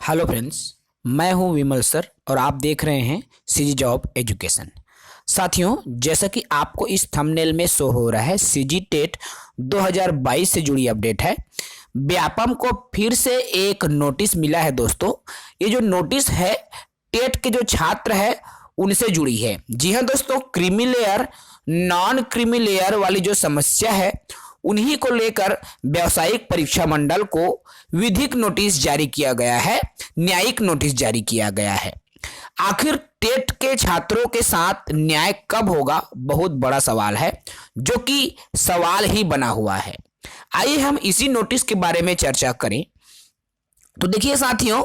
Hello friends, मैं हूं विमल sir और आप देख रहे हैं सीजी जॉब एजुकेशन। साथियों, जैसा कि आपको इस थंबनेल में शो हो रहा है, सीजी टेट 2022 से जुड़ी अपडेट है। व्यापम को फिर से एक नोटिस मिला है दोस्तों। ये जो नोटिस है टेट के जो छात्र है उनसे जुड़ी है। जी हाँ दोस्तों, creamy layer non creamy layer वाली जो समस्या है उन्हीं को लेकर व्यावसायिक परीक्षा मंडल को विधिक नोटिस जारी किया गया है, न्यायिक नोटिस जारी किया गया है। आखिर टेट के छात्रों के साथ न्याय कब होगा, बहुत बड़ा सवाल है, जो कि सवाल ही बना हुआ है। आइए हम इसी नोटिस के बारे में चर्चा करें। तो देखिए साथियों,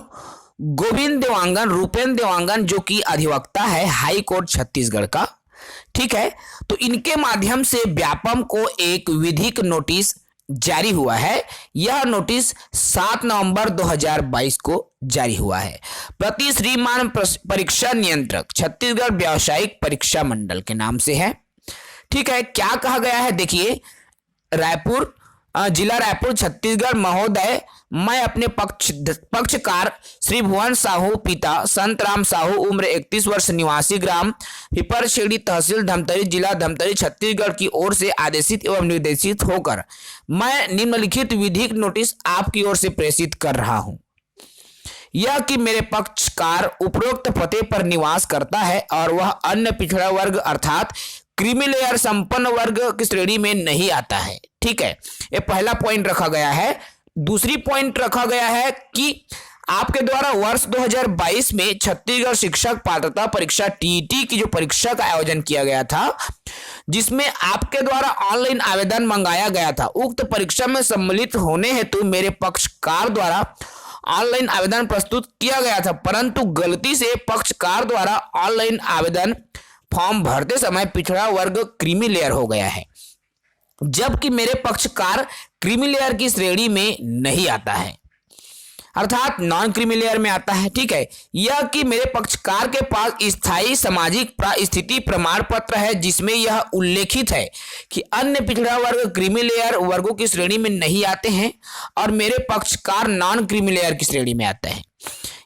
गोविंद देवांगन, रूपेंद्र देवांगन जो कि अधिवक्ता है हाई कोर्ट छत्तीसगढ़ का, ठीक है, तो इनके माध्यम से व्यापम को एक विधिक नोटिस जारी हुआ है। यह नोटिस 7 नवंबर 2022 को जारी हुआ है। प्रति श्रीमान परीक्षा नियंत्रक छत्तीसगढ़ व्यावसायिक परीक्षा मंडल के नाम से है। ठीक है, क्या कहा गया है देखिए, रायपुर जिला रायपुर छत्तीसगढ़ महोदय, मैं अपने पक्षकार श्री भुवन साहू पिता संत राम साहू उम्र 31 वर्ष निवासी ग्राम पिपरछेड़ी तहसील धमतरी जिला धमतरी छत्तीसगढ़ की ओर से आदेशित एवं निर्देशित होकर मैं निम्नलिखित विधिक नोटिस आपकी ओर से प्रेषित कर रहा हूं। यह कि मेरे पक्षकार उपरोक्त पते पर निवास करता है और वह अन्य पिछड़ा वर्ग अर्थात क्रीमी लेयर संपन्न वर्ग की श्रेणी में नहीं आता है। ठीक है, ये पहला पॉइंट रखा गया है। दूसरी पॉइंट रखा गया है कि आपके द्वारा वर्ष 2022 में छत्तीसगढ़ शिक्षक पात्रता परीक्षा टीईटी की जो परीक्षा का आयोजन किया गया था, जिसमें आपके द्वारा ऑनलाइन आवेदन मंगाया गया था। उक्त परीक्षा में सम्मिलित होने हेतु मेरे पक्षकार द्वारा ऑनलाइन आवेदन प्रस्तुत किया गया था, परंतु गलती से पक्षकार द्वारा ऑनलाइन आवेदन फॉर्म भरते समय पिछड़ा वर्ग क्रीमी लेयर हो गया है, जबकि मेरे पक्षकार क्रीमी लेयर की श्रेणी में नहीं आता है, अर्थात नॉन क्रीमी लेयर में आता है। ठीक है, यह कि मेरे पक्षकार के पास स्थायी सामाजिक स्थिति प्रमाण पत्र है, जिसमें यह उल्लेखित है कि अन्य पिछड़ा वर्ग क्रीमी लेयर वर्गों की श्रेणी में नहीं आते हैं और मेरे पक्षकार नॉन क्रीमी लेयर की श्रेणी में आते हैं।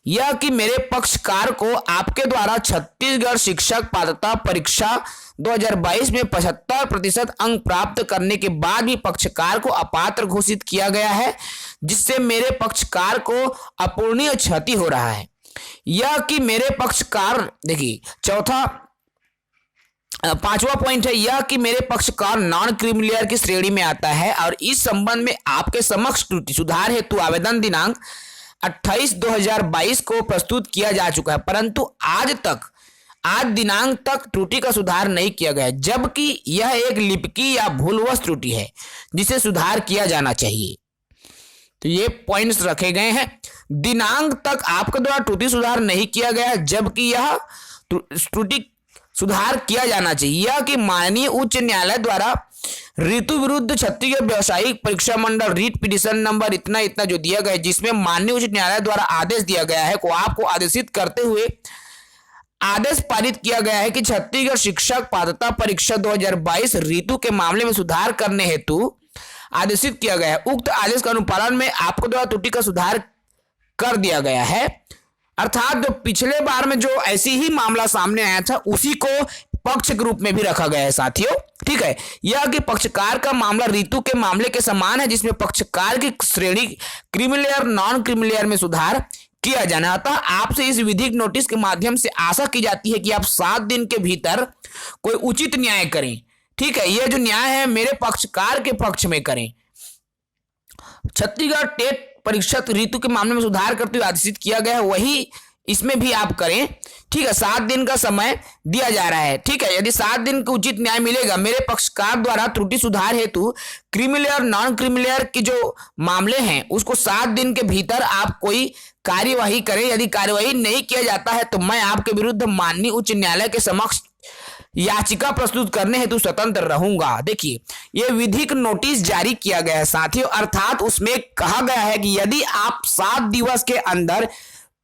यह कि मेरे पक्षकार को आपके द्वारा छत्तीसगढ़ शिक्षक पात्रता परीक्षा 2022 में 75% अंक प्राप्त करने के बाद भी पक्षकार को अपात्र घोषित किया गया है, जिससे मेरे पक्षकार को अपूरणीय क्षति हो रहा है। यह कि मेरे पक्षकार, देखिए पांचवा पॉइंट है, यह कि मेरे पक्षकार नॉन क्रीमी लेयर की श्रेणी में आता है और इस संबंध में आपके समक्ष त्रुटि सुधार हेतु आवेदन दिनांक 28/2022 को प्रस्तुत किया जा चुका है, परंतु आज दिनांक तक त्रुटि का सुधार नहीं किया गया, जबकि यह एक लिपकी या भूलवश त्रुटि है जिसे सुधार किया जाना चाहिए। तो ये पॉइंट्स रखे गए हैं। दिनांक तक आपके द्वारा त्रुटि सुधार नहीं किया गया, जबकि यह त्रुटि सुधार किया जाना चाहिए। यह कि माननीय उच्च न्यायालय द्वारा ऋतु विरुद्ध छत्तीसगढ़ व्यावसायिक परीक्षा मंडल रीट पिटिशन नंबर इतना इतना जो दिया गया है, जिसमें माननीय उच्च न्यायालय द्वारा आदेश दिया गया है, को आपको आदेशित करते हुए आदेश पारित किया गया है कि छत्तीसगढ़ शिक्षक पात्रता परीक्षा 2022 ऋतु के मामले में सुधार करने हेतु आदेशित किया गया है। उक्त आदेश का अनुपालन में आपको द्वारा त्रुटि का सुधार कर दिया गया है, अर्थात जो पिछले बार में जो ऐसी ही मामला सामने आया था उसी को पक्ष के रूप में भी रखा गया है साथियों। ठीक है, यह कि पक्षकार का मामला ऋतु के मामले के समान है, जिसमें पक्षकार की श्रेणी creamy layer non creamy layer में सुधार किया जाना। अतः आपसे इस विधिक नोटिस के माध्यम से आशा की जाती है कि आप 7 दिन के भीतर कोई उचित न्याय करें। ठीक है, यह जो न्याय है मेरे पक्षकार के पक्ष में करें। छत्तीसगढ़ टेट परीक्षा ऋतु के मामले में सुधार करते हुए आदेशित किया गया है, वही इसमें भी आप करें। ठीक है, 7 दिन का समय दिया जा रहा है। ठीक है, यदि 7 दिन का उचित न्याय मिलेगा, मेरे पक्षकार द्वारा त्रुटि सुधार हेतु creamy layer non creamy layer के जो मामले हैं उसको 7 दिन के भीतर आप कोई कार्यवाही करें। यदि कार्यवाही नहीं किया जाता है तो मैं आपके विरुद्ध माननीय उच्च न्यायालय के समक्ष याचिका प्रस्तुत करने हेतु स्वतंत्र रहूंगा। देखिए, यह विधिक नोटिस जारी किया गया है साथियों, अर्थात उसमें कहा गया है कि यदि आप 7 दिवस के अंदर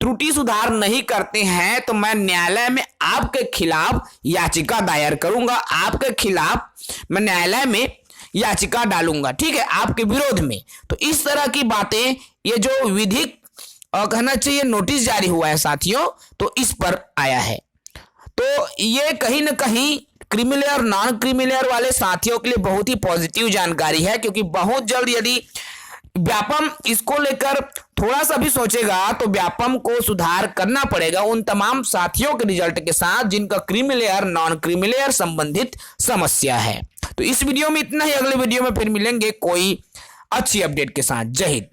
त्रुटि सुधार नहीं करते हैं तो मैं न्यायालय में आपके खिलाफ याचिका दायर करूंगा, आपके खिलाफ मैं न्यायालय में याचिका डालूंगा। ठीक है, आपके विरोध में। तो इस तरह की बातें, ये जो विधिक कहना चाहिए नोटिस जारी हुआ है साथियों, तो इस पर आया है। तो ये कहीं ना कहीं creamy layer non creamy layer वाले साथियों के लिए बहुत ही पॉजिटिव जानकारी है, क्योंकि बहुत जल्द यदि व्यापम इसको लेकर थोड़ा सा भी सोचेगा तो व्यापम को सुधार करना पड़ेगा उन तमाम साथियों के रिजल्ट के साथ जिनका creamy layer non creamy layer संबंधित समस्या है। तो इस वीडियो में इतना ही, अगले वीडियो में फिर मिलेंगे कोई अच्छी अपडेट के साथ। जय हिंद।